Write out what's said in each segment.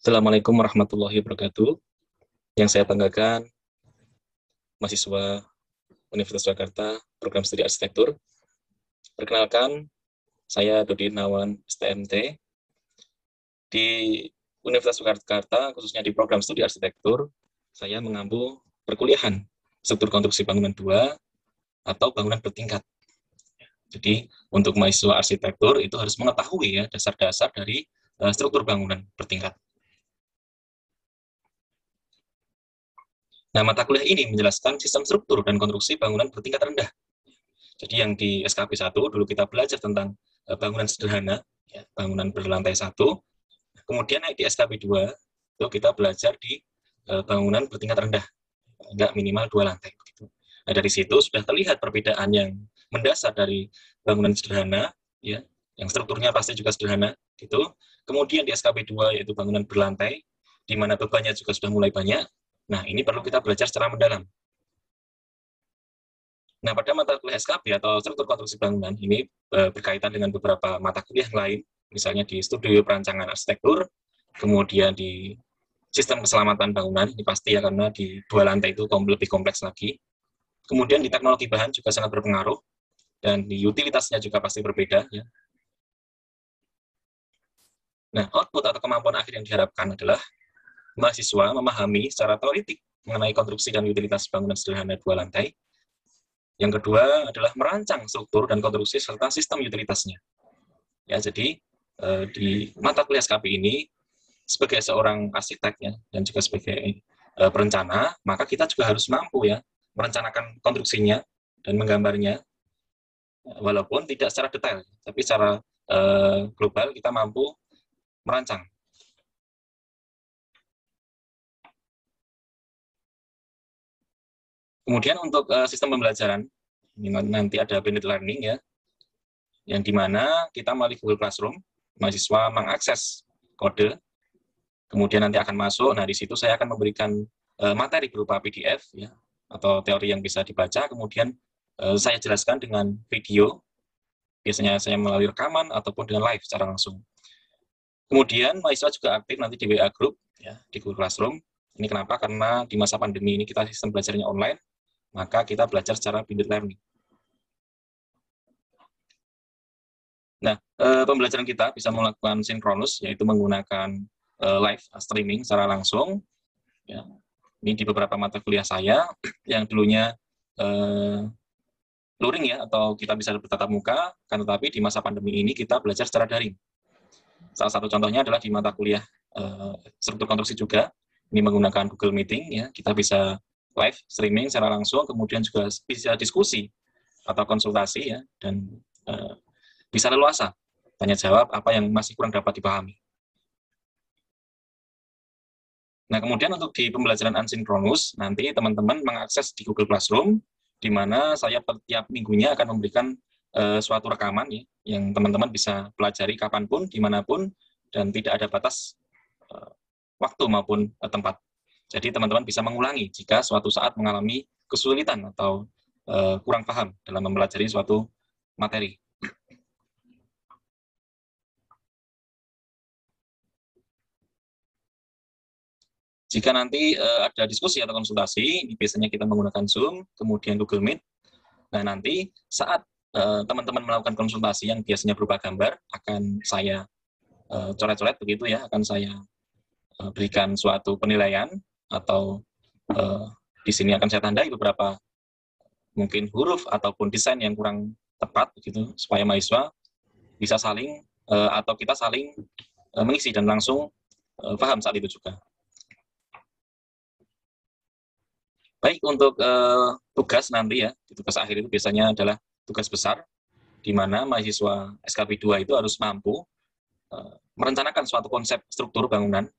Assalamualaikum warahmatullahi wabarakatuh. Yang saya banggakan, mahasiswa Universitas Jakarta, program studi arsitektur. Perkenalkan, saya Dodi Nawan, STMT. Di Universitas Jakarta, khususnya di program studi arsitektur, saya mengambil perkuliahan struktur konstruksi bangunan 2 atau bangunan bertingkat. Jadi, untuk mahasiswa arsitektur itu harus mengetahui ya dasar-dasar dari struktur bangunan bertingkat. Nah, mata kuliah ini menjelaskan sistem struktur dan konstruksi bangunan bertingkat rendah. Jadi yang di SKP 1 dulu kita belajar tentang bangunan sederhana, ya, bangunan berlantai 1. Kemudian naik di SKP 2, itu kita belajar di bangunan bertingkat rendah, enggak minimal 2 lantai. Begitu. Nah, dari situ sudah terlihat perbedaan yang mendasar dari bangunan sederhana, ya, yang strukturnya pasti juga sederhana, gitu. Kemudian di SKP 2 yaitu bangunan berlantai, di mana bebannya juga sudah mulai banyak. Nah, ini perlu kita belajar secara mendalam. Nah, pada mata kuliah SKP atau struktur konstruksi bangunan ini berkaitan dengan beberapa mata kuliah lain, misalnya di studi perancangan arsitektur, kemudian di sistem keselamatan bangunan, ini pasti ya karena di 2 lantai itu lebih kompleks lagi. Kemudian di teknologi bahan juga sangat berpengaruh, dan di utilitasnya juga pasti berbeda. Ya. Nah, output atau kemampuan akhir yang diharapkan adalah mahasiswa memahami secara teoretik mengenai konstruksi dan utilitas bangunan sederhana 2 lantai. Yang kedua adalah merancang struktur dan konstruksi serta sistem utilitasnya. Ya, jadi di mata kuliah SKP ini sebagai seorang arsitek ya, dan juga sebagai perencana, maka kita juga harus mampu ya merencanakan konstruksinya dan menggambarnya, walaupun tidak secara detail, tapi secara global kita mampu merancang. Kemudian untuk sistem pembelajaran, nanti ada blended learning ya, yang dimana kita melalui Google Classroom, mahasiswa mengakses kode, kemudian nanti akan masuk. Nah, di situ saya akan memberikan materi berupa PDF ya, atau teori yang bisa dibaca, kemudian saya jelaskan dengan video, biasanya saya melalui rekaman ataupun dengan live secara langsung. Kemudian mahasiswa juga aktif nanti di WA Group, ya, di Google Classroom. Ini kenapa? Karena di masa pandemi ini kita sistem belajarnya online, maka kita belajar secara blended learning. Nah, pembelajaran kita bisa melakukan sinkronus, yaitu menggunakan live streaming secara langsung. Ya. Ini di beberapa mata kuliah saya, yang dulunya luring ya, atau kita bisa bertatap muka, kan tetapi di masa pandemi ini kita belajar secara daring. Salah satu contohnya adalah di mata kuliah struktur konstruksi juga, ini menggunakan Google Meeting, ya, kita bisa live streaming secara langsung, kemudian juga bisa diskusi atau konsultasi ya, dan bisa leluasa tanya jawab apa yang masih kurang dapat dipahami. Nah, kemudian untuk di pembelajaran asinkronus, nanti teman-teman mengakses di Google Classroom, di mana saya tiap minggunya akan memberikan suatu rekaman ya, yang teman-teman bisa pelajari kapanpun, dimanapun, dan tidak ada batas waktu maupun tempat. Jadi teman-teman bisa mengulangi jika suatu saat mengalami kesulitan atau kurang paham dalam mempelajari suatu materi. Jika nanti ada diskusi atau konsultasi, ini biasanya kita menggunakan Zoom, kemudian Google Meet. Nah, nanti saat teman-teman melakukan konsultasi yang biasanya berupa gambar, akan saya coret-coret begitu ya, akan saya berikan suatu penilaian, atau di sini akan saya tandai beberapa mungkin huruf ataupun desain yang kurang tepat begitu, supaya mahasiswa bisa saling atau kita saling mengisi dan langsung paham saat itu juga. Baik, untuk tugas nanti ya, tugas akhir itu biasanya adalah tugas besar, di mana mahasiswa SKP 2 itu harus mampu merencanakan suatu konsep struktur bangunan,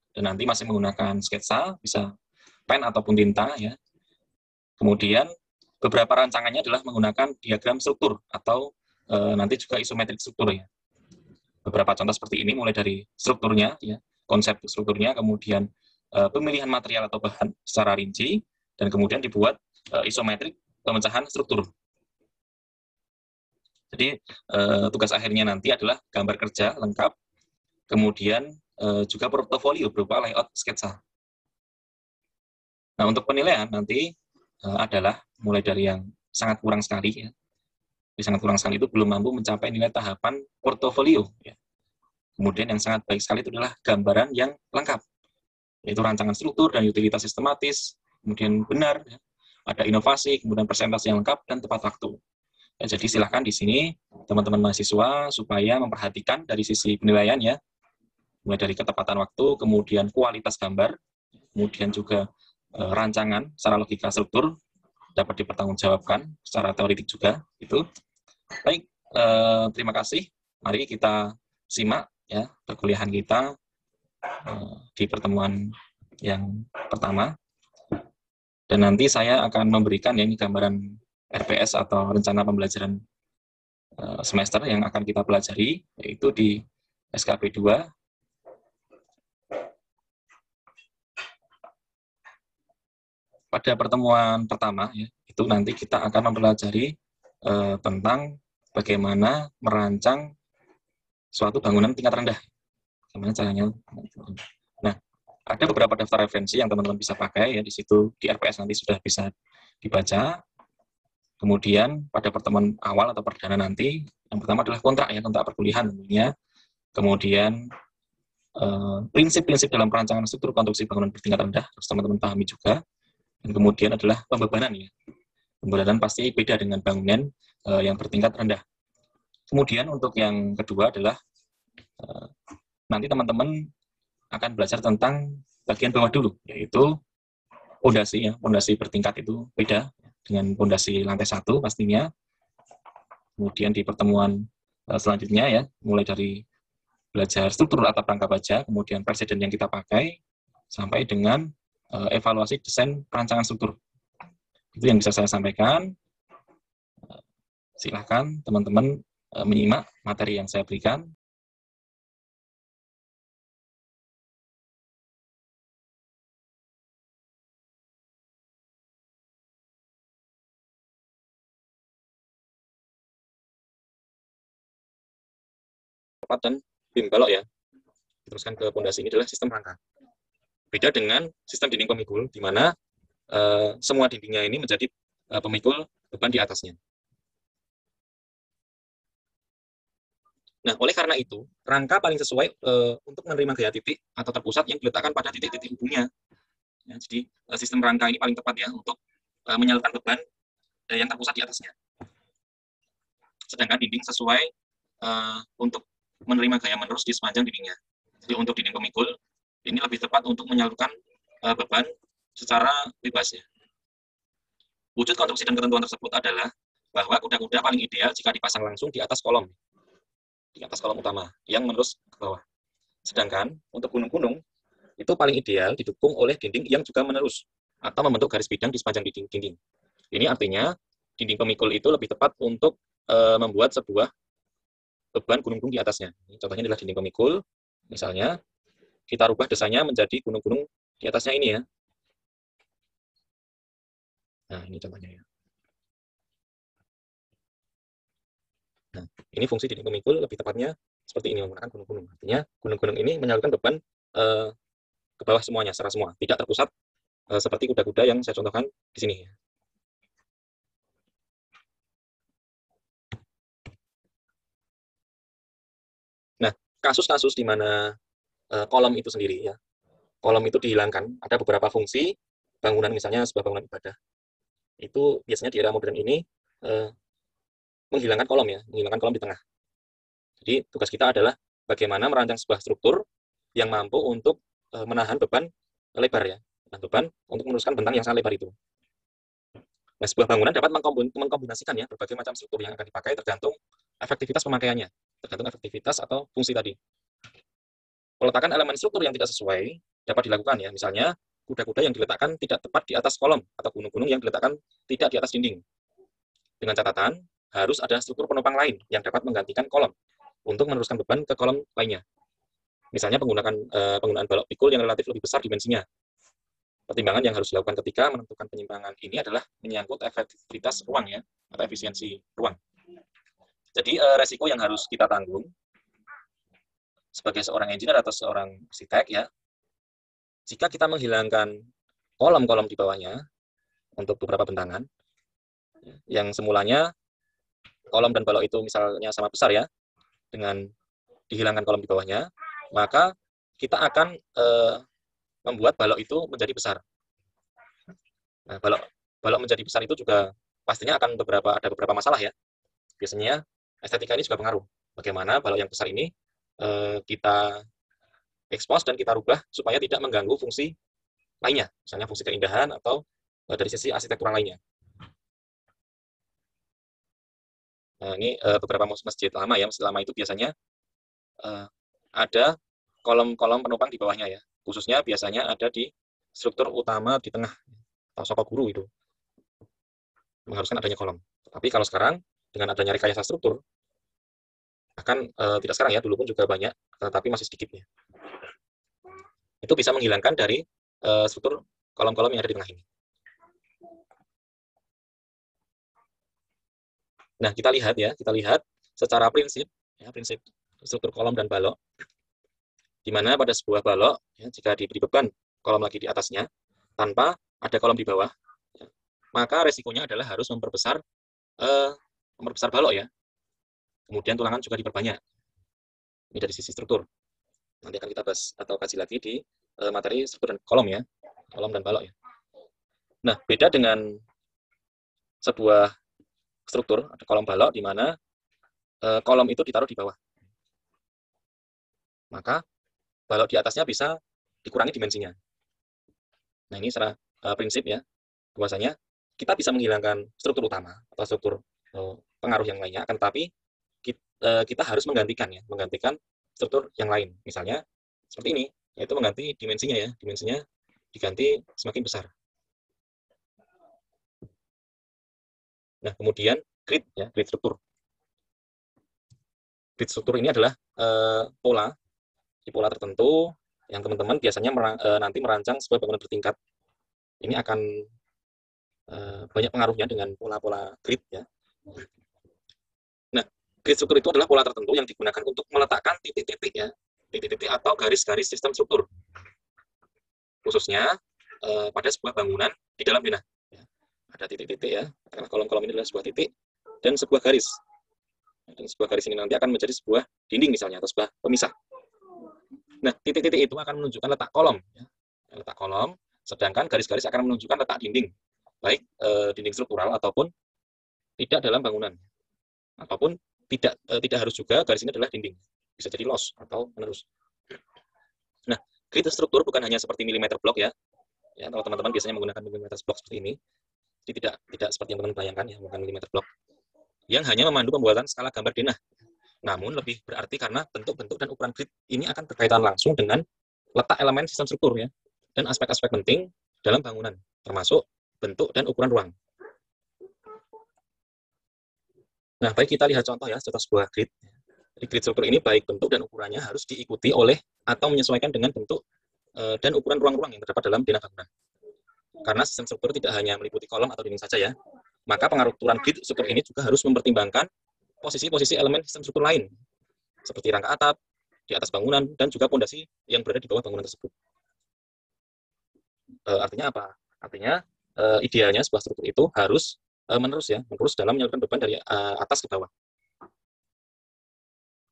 dan nanti masih menggunakan sketsa, bisa pen ataupun tinta ya. Kemudian beberapa rancangannya adalah menggunakan diagram struktur atau nanti juga isometrik struktur ya. Beberapa contoh seperti ini mulai dari strukturnya ya, konsep strukturnya, kemudian pemilihan material atau bahan secara rinci, dan kemudian dibuat isometrik pemecahan struktur. Jadi tugas akhirnya nanti adalah gambar kerja lengkap, kemudian juga portofolio berupa layout sketsa. Nah, untuk penilaian nanti adalah mulai dari yang sangat kurang sekali, ya. Di sangat kurang sekali itu belum mampu mencapai nilai tahapan portofolio. Ya. Kemudian yang sangat baik sekali itu adalah gambaran yang lengkap, yaitu rancangan struktur dan utilitas sistematis, kemudian benar, ya. Ada inovasi, kemudian presentasi yang lengkap, dan tepat waktu. Ya, jadi silahkan di sini teman-teman mahasiswa supaya memperhatikan dari sisi penilaian, ya, mulai dari ketepatan waktu, kemudian kualitas gambar, kemudian juga rancangan secara logika struktur dapat dipertanggungjawabkan secara teoritik juga. Itu baik. Terima kasih. Mari kita simak, ya, perkuliahan kita di pertemuan yang pertama. Dan nanti saya akan memberikan, ya, ini gambaran RPS atau rencana pembelajaran semester yang akan kita pelajari, yaitu di SKP 2. Pada pertemuan pertama, ya, itu nanti kita akan mempelajari tentang bagaimana merancang suatu bangunan tingkat rendah. Gimana caranya? Nah, ada beberapa daftar referensi yang teman-teman bisa pakai, ya, di situ di RPS nanti sudah bisa dibaca. Kemudian pada pertemuan awal atau perdana nanti, yang pertama adalah kontrak, ya, kontrak perkuliahan tentunya. Kemudian prinsip-prinsip dalam perancangan struktur konstruksi bangunan bertingkat rendah harus teman-teman pahami juga. Dan kemudian adalah pembebanan, ya. Pembebanan pasti beda dengan bangunan yang bertingkat rendah. Kemudian untuk yang kedua adalah nanti teman-teman akan belajar tentang bagian bawah dulu, yaitu pondasi, ya. Pondasi bertingkat itu beda dengan pondasi lantai 1 pastinya. Kemudian di pertemuan selanjutnya, ya, mulai dari belajar struktur atap rangka baja, kemudian presiden yang kita pakai, sampai dengan evaluasi desain perancangan struktur. Itu yang bisa saya sampaikan. Silahkan teman-teman menyimak materi yang saya berikan. Dan BIM balok, ya, diteruskan ke pondasi. Ini adalah sistem rangka. Beda dengan sistem dinding pemikul, di mana semua dindingnya ini menjadi pemikul beban di atasnya. Nah, oleh karena itu, rangka paling sesuai untuk menerima gaya titik atau terpusat yang diletakkan pada titik-titik hubungnya. Ya, jadi sistem rangka ini paling tepat, ya, untuk menyalurkan beban yang terpusat di atasnya. Sedangkan dinding sesuai untuk menerima gaya menerus di sepanjang dindingnya. Jadi untuk dinding pemikul, ini lebih tepat untuk menyalurkan beban secara bebas, ya. Wujud konstruksi dan ketentuan tersebut adalah bahwa kuda-kuda paling ideal jika dipasang langsung di atas kolom utama yang menerus ke bawah. Sedangkan untuk gunung-gunung itu paling ideal didukung oleh dinding yang juga menerus atau membentuk garis bidang di sepanjang dinding. Ini artinya dinding pemikul itu lebih tepat untuk membuat sebuah beban gunung-gunung di atasnya. Contohnya adalah dinding pemikul, misalnya kita rubah desainnya menjadi gunung-gunung di atasnya ini, ya. Nah, ini contohnya, ya. Nah, ini fungsi dinding pemikul lebih tepatnya seperti ini, menggunakan gunung-gunung. Artinya gunung-gunung ini menyalurkan beban ke bawah semuanya, secara semua, tidak terpusat seperti kuda-kuda yang saya contohkan di sini, ya. Nah, kasus-kasus di mana kolom itu sendiri, ya, kolom itu dihilangkan, ada beberapa fungsi bangunan, misalnya sebuah bangunan ibadah, itu biasanya di era modern ini menghilangkan kolom, ya, menghilangkan kolom di tengah. Jadi tugas kita adalah bagaimana merancang sebuah struktur yang mampu untuk menahan beban lebar, ya, menahan beban untuk meneruskan bentang yang sangat lebar itu. Nah, sebuah bangunan dapat mengkombinasikan, ya, berbagai macam struktur yang akan dipakai tergantung efektivitas pemakaiannya, tergantung efektivitas atau fungsi tadi. Peletakan elemen struktur yang tidak sesuai dapat dilakukan, ya, misalnya kuda-kuda yang diletakkan tidak tepat di atas kolom atau gunung-gunung yang diletakkan tidak di atas dinding. Dengan catatan, harus ada struktur penopang lain yang dapat menggantikan kolom untuk meneruskan beban ke kolom lainnya. Misalnya penggunaan balok pikul yang relatif lebih besar dimensinya. Pertimbangan yang harus dilakukan ketika menentukan penyimpangan ini adalah menyangkut efektivitas ruang, ya, atau efisiensi ruang. Jadi resiko yang harus kita tanggung sebagai seorang engineer atau seorang arsitek ya, jika kita menghilangkan kolom-kolom di bawahnya untuk beberapa bentangan, yang semulanya kolom dan balok itu misalnya sama besar ya, dengan dihilangkan kolom di bawahnya, maka kita akan membuat balok itu menjadi besar. Nah, balok menjadi besar itu juga pastinya akan ada beberapa masalah ya. Biasanya estetika ini juga pengaruh. Bagaimana balok yang besar ini kita expose dan kita rubah supaya tidak mengganggu fungsi lainnya, misalnya fungsi keindahan atau dari sisi arsitektural lainnya. Nah, ini beberapa masjid lama ya. Masjid lama itu biasanya ada kolom-kolom penopang di bawahnya ya. Khususnya biasanya ada di struktur utama di tengah atau soko guru itu. Mengharuskan adanya kolom. Tapi kalau sekarang dengan adanya rekayasa struktur akan tidak sekarang ya, dulu pun juga banyak, tetapi masih sedikit ya. Itu bisa menghilangkan dari struktur kolom-kolom yang ada di tengah ini. Nah, kita lihat secara prinsip struktur kolom dan balok, di mana pada sebuah balok, ya, jika diberi beban kolom lagi di atasnya, tanpa ada kolom di bawah, ya, maka resikonya adalah harus memperbesar balok ya. Kemudian tulangan juga diperbanyak. Ini dari sisi struktur. Nanti akan kita bahas atau kaji lagi di materi struktur dan kolom ya, kolom dan balok ya. Nah, beda dengan sebuah struktur, ada kolom balok di mana kolom itu ditaruh di bawah. Maka balok di atasnya bisa dikurangi dimensinya. Nah, ini secara prinsip ya, bahwasanya kita bisa menghilangkan struktur utama atau struktur pengaruh yang lainnya, akan tetapi kita harus menggantikan struktur yang lain. Misalnya seperti ini, yaitu mengganti dimensinya ya, dimensinya diganti semakin besar. Nah, kemudian grid ya, grid struktur. Grid struktur ini adalah pola tertentu yang teman-teman biasanya nanti merancang sebuah bangunan bertingkat. Ini akan banyak pengaruhnya dengan pola-pola grid ya. Nah, grid struktur itu adalah pola tertentu yang digunakan untuk meletakkan titik-titik ya, titik-titik atau garis-garis sistem struktur, khususnya pada sebuah bangunan di dalam denah. Ya. Ada titik-titik ya, karena kolom-kolom ini adalah sebuah titik dan sebuah garis. Dan sebuah garis ini nanti akan menjadi sebuah dinding misalnya atau sebuah pemisah. Nah, titik-titik itu akan menunjukkan letak kolom, ya. Letak kolom, sedangkan garis-garis akan menunjukkan letak dinding, baik dinding struktural ataupun tidak dalam bangunan, ataupun tidak harus juga garis ini adalah dinding, bisa jadi los atau menerus. Nah, grid struktur bukan hanya seperti milimeter blok ya, kalau teman-teman biasanya menggunakan milimeter blok seperti ini, jadi tidak seperti yang teman-teman bayangkan ya, bukan milimeter blok, yang hanya memandu pembuatan skala gambar denah. Namun lebih berarti karena bentuk-bentuk dan ukuran grid ini akan berkaitan langsung dengan letak elemen sistem struktur ya, dan aspek-aspek penting dalam bangunan, termasuk bentuk dan ukuran ruang. Nah, baik kita lihat contoh ya, contoh sebuah grid. Jadi grid struktur ini baik bentuk dan ukurannya harus diikuti oleh atau menyesuaikan dengan bentuk dan ukuran ruang-ruang yang terdapat dalam denah bangunan. Karena sistem struktur tidak hanya meliputi kolom atau dinding saja ya, maka pengaturan grid struktur ini juga harus mempertimbangkan posisi-posisi elemen sistem struktur lain, seperti rangka atap, di atas bangunan, dan juga fondasi yang berada di bawah bangunan tersebut. Artinya apa? Artinya idealnya sebuah struktur itu harus menerus dalam menyalurkan beban dari atas ke bawah.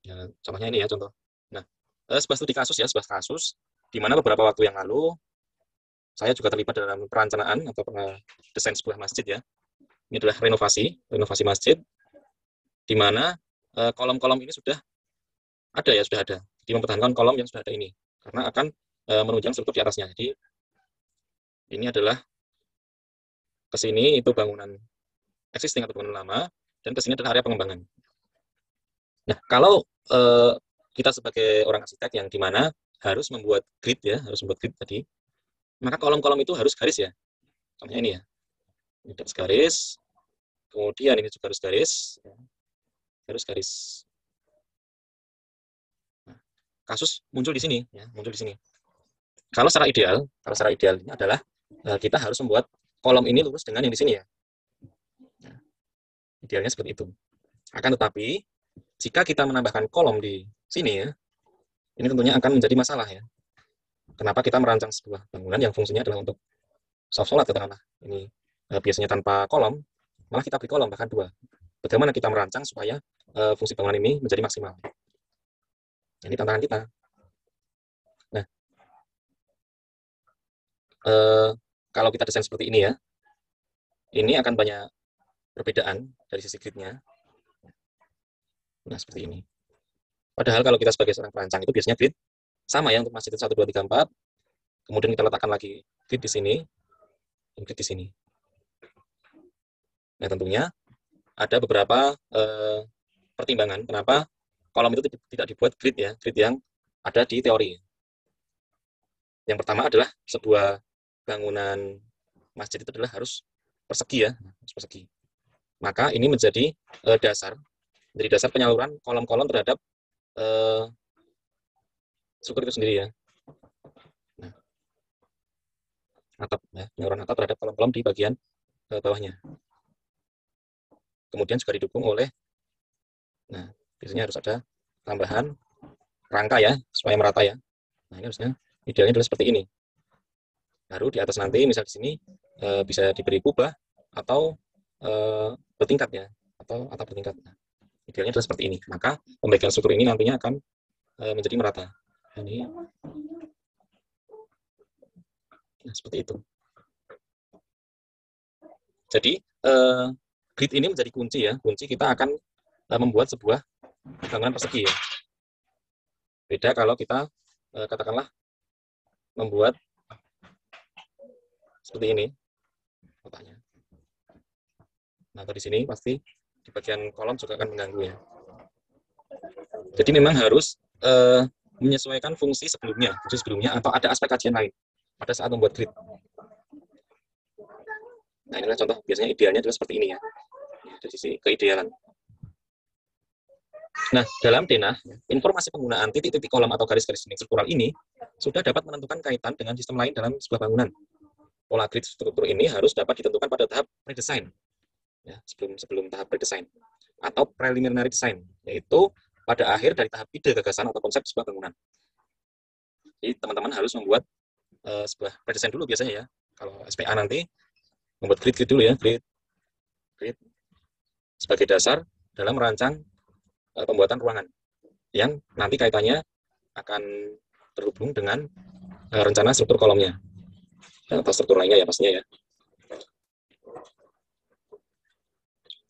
Ya, contohnya ini ya, contoh. Nah, sebuah studi kasus ya, sebuah kasus di mana beberapa waktu yang lalu saya juga terlibat dalam perencanaan atau desain sebuah masjid ya. Ini adalah renovasi masjid, di mana kolom-kolom ini sudah ada. Jadi mempertahankan kolom yang sudah ada ini, karena akan menunjang struktur di atasnya. Jadi ini adalah ke sini itu bangunan existing atau bangunan lama, dan ke sini adalah area pengembangan. Nah, kalau kita sebagai orang arsitek yang dimana harus membuat grid tadi, maka kolom-kolom itu harus garis ya. Contohnya ini ya, ini harus garis, kemudian ini juga harus garis, Nah, kasus muncul di sini ya, Kalau secara ideal ini adalah kita harus membuat kolom ini lurus dengan yang di sini ya. Nah, idealnya seperti itu. Akan tetapi jika kita menambahkan kolom di sini ya, Ini tentunya akan menjadi masalah ya. Kenapa kita merancang sebuah bangunan yang fungsinya adalah untuk sholat katakanlah. Ini biasanya tanpa kolom, malah kita beri kolom bahkan 2. Bagaimana kita merancang supaya fungsi bangunan ini menjadi maksimal? Ini tantangan kita. Nah, kalau kita desain seperti ini ya, ini akan banyak perbedaan dari sisi gridnya. Nah, seperti ini. Padahal kalau kita sebagai seorang perancang itu biasanya grid sama ya untuk masjid 1, 2, 3, 4. Kemudian kita letakkan lagi grid di sini, dan grid di sini. Nah, tentunya ada beberapa pertimbangan kenapa kolom itu tidak dibuat grid ya, grid yang ada di teori. Yang pertama adalah sebuah bangunan masjid itu adalah harus persegi ya, harus persegi. Maka ini menjadi dasar penyaluran kolom-kolom terhadap struktur itu sendiri ya. Nah, atap ya, penyaluran atap terhadap kolom-kolom di bagian bawahnya. Kemudian juga didukung oleh, nah biasanya harus ada tambahan rangka ya supaya merata ya. Nah, ini harusnya idealnya adalah seperti ini. Baru di atas nanti misal di sini bisa diberi kubah atau bertingkat ya, atau atap bertingkat. Nah, idealnya adalah seperti ini. Maka pembagian struktur ini nantinya akan menjadi merata. Ini, nah, seperti itu. Jadi grid ini menjadi kunci ya. Kunci kita akan membuat sebuah bangunan persegi ya. Beda kalau kita katakanlah membuat seperti ini kotaknya. Nah, atau di sini pasti di bagian kolom juga akan mengganggu ya. Jadi memang harus menyesuaikan fungsi sebelumnya atau ada aspek kajian lain pada saat membuat grid. Nah, inilah contoh, biasanya idealnya adalah seperti ini ya. Dari sisi keidealan. Nah, dalam denah, informasi penggunaan titik-titik kolom atau garis-garis dinding struktural ini sudah dapat menentukan kaitan dengan sistem lain dalam sebuah bangunan. Pola grid struktur ini harus dapat ditentukan pada tahap predesign, ya, sebelum tahap predesign, atau preliminary design, yaitu pada akhir dari tahap ide, gagasan, atau konsep sebuah bangunan. Jadi teman-teman harus membuat sebuah predesign dulu biasanya ya. Kalau SPA nanti membuat grid dulu ya, grid sebagai dasar dalam merancang pembuatan ruangan yang nanti kaitannya akan terhubung dengan rencana struktur kolomnya atau struktur lainnya ya pastinya ya.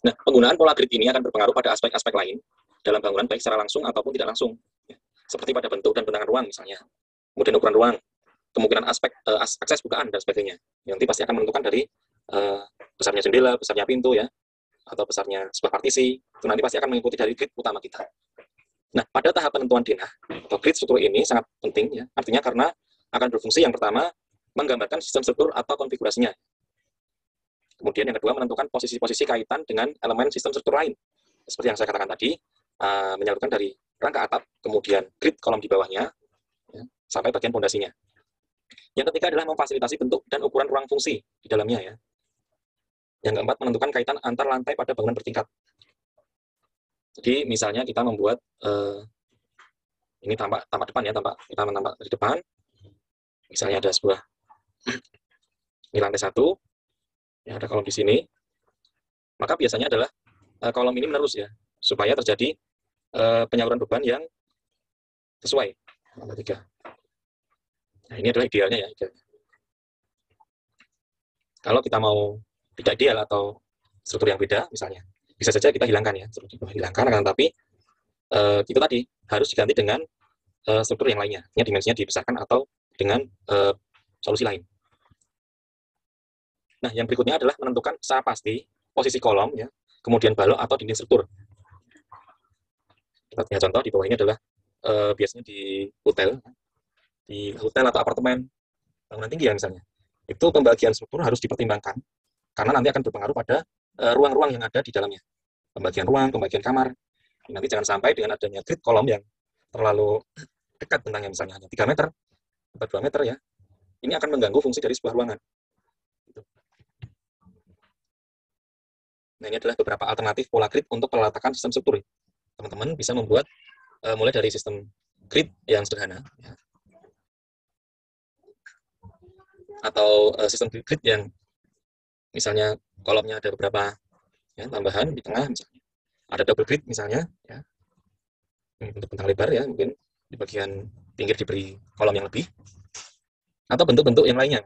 Nah, penggunaan pola grid ini akan berpengaruh pada aspek-aspek lain dalam bangunan baik secara langsung ataupun tidak langsung, seperti pada bentuk dan bentangan ruang misalnya, kemudian ukuran ruang, kemungkinan aspek akses bukaan dan sebagainya. Yang nanti pasti akan menentukan dari besarnya jendela, besarnya pintu ya, atau besarnya sebuah partisi, itu nanti pasti akan mengikuti dari grid utama kita. Nah, pada tahap penentuan denah atau grid struktur ini sangat penting ya, artinya karena akan berfungsi yang pertama menggambarkan sistem struktur atau konfigurasinya. Kemudian yang kedua menentukan posisi-posisi kaitan dengan elemen sistem struktur lain. Seperti yang saya katakan tadi, menyalurkan dari rangka atap, kemudian grid kolom di bawahnya, ya, sampai bagian pondasinya. Yang ketiga adalah memfasilitasi bentuk dan ukuran ruang fungsi di dalamnya ya. Yang keempat menentukan kaitan antar lantai pada bangunan bertingkat. Jadi misalnya kita membuat ini tampak depan ya, kita menampak di depan. Misalnya ada sebuah ini lantai 1, ya ada kolom di sini. Maka biasanya adalah kolom ini menerus ya, supaya terjadi penyaluran beban yang sesuai. Lantai 3. Nah, ini adalah idealnya ya. Idealnya. Kalau kita mau tidak ideal atau struktur yang beda, misalnya, bisa saja kita hilangkan ya, hilangkan, tapi itu tadi harus diganti dengan struktur yang lainnya, dimensinya dibesarkan atau dengan solusi lain. Nah, yang berikutnya adalah menentukan secara pasti posisi kolom, ya, kemudian balok atau dinding struktur. Kita punya contoh di bawah ini adalah biasanya di hotel atau apartemen bangunan tinggi ya misalnya. Itu pembagian struktur harus dipertimbangkan karena nanti akan berpengaruh pada ruang-ruang yang ada di dalamnya. Pembagian ruang, pembagian kamar. Nanti jangan sampai dengan adanya grid kolom yang terlalu dekat bentangnya misalnya hanya 3 meter atau 2 meter ya. Ini akan mengganggu fungsi dari sebuah ruangan. Nah, ini adalah beberapa alternatif pola grid untuk peletakan sistem struktur. Teman-teman bisa membuat mulai dari sistem grid yang sederhana, ya. Atau sistem grid yang misalnya kolomnya ada beberapa ya, tambahan di tengah, misalnya ada double grid misalnya, ya, untuk bentang lebar ya, mungkin di bagian pinggir diberi kolom yang lebih, atau bentuk-bentuk yang lainnya,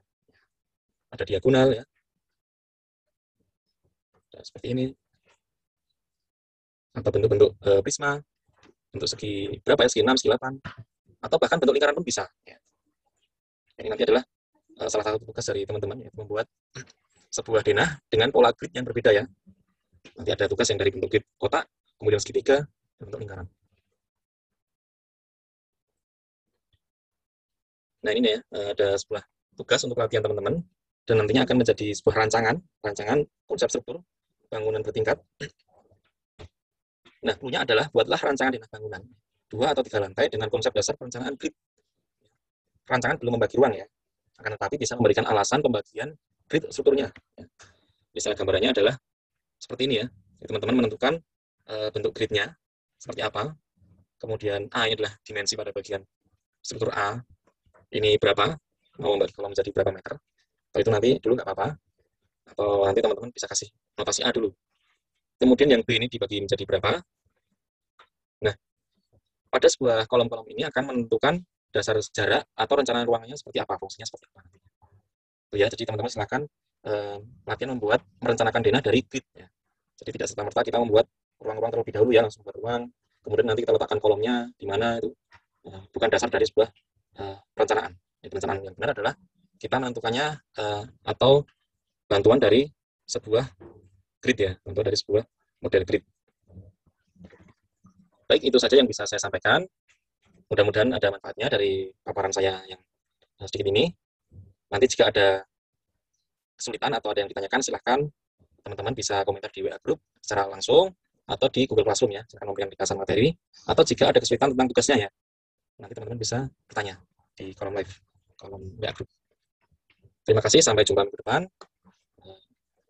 ada diagonal ya, seperti ini, atau bentuk-bentuk prisma, bentuk segi berapa ya, segi 6, segi 8, atau bahkan bentuk lingkaran pun bisa. Ya. Ini nanti adalah salah satu tugas dari teman-teman, ya, membuat sebuah denah dengan pola grid yang berbeda ya. Nanti ada tugas yang dari bentuk grid kotak, kemudian segitiga, dan bentuk lingkaran. Nah ini ya, ada sebuah tugas untuk latihan teman-teman, dan nantinya akan menjadi sebuah rancangan konsep struktur bangunan bertingkat. Nah, clue-nya adalah buatlah rancangan denah bangunan 2 atau 3 lantai dengan konsep dasar perencanaan grid. Rancangan belum membagi ruang ya, akan tetapi bisa memberikan alasan pembagian grid strukturnya. Misalnya gambarannya adalah seperti ini ya. Teman-teman menentukan bentuk gridnya seperti apa. Kemudian A ini adalah dimensi pada bagian struktur A. Ini berapa? Mau membagi kolom menjadi berapa meter? Kalau itu nanti dulu nggak apa-apa. Atau nanti teman-teman bisa kasih notasi A dulu. Kemudian yang B ini dibagi menjadi berapa? Nah, pada sebuah kolom-kolom ini akan menentukan dasar sejarah atau rencana ruangnya seperti apa, fungsinya seperti apa. Ya, jadi teman-teman silakan latihan merencanakan denah dari grid. Ya. Jadi tidak serta-merta kita membuat ruang-ruang terlebih dahulu ya, langsung buat ruang. Kemudian nanti kita letakkan kolomnya di mana itu. Bukan dasar dari sebuah perencanaan. Perencanaan yang benar adalah kita menentukannya atau bantuan dari sebuah grid ya, bantuan dari sebuah model grid. Baik, itu saja yang bisa saya sampaikan. Mudah-mudahan ada manfaatnya dari paparan saya yang sedikit ini. Nanti jika ada kesulitan atau ada yang ditanyakan, silahkan teman-teman bisa komentar di WA Group secara langsung atau di Google Classroom ya, silahkan memberikan ringkasan materi. Atau jika ada kesulitan tentang tugasnya ya, nanti teman-teman bisa bertanya di kolom live, kolom WA Group. Terima kasih, sampai jumpa minggu depan.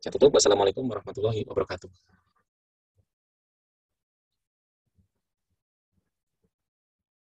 Saya tutup. Wassalamualaikum warahmatullahi wabarakatuh.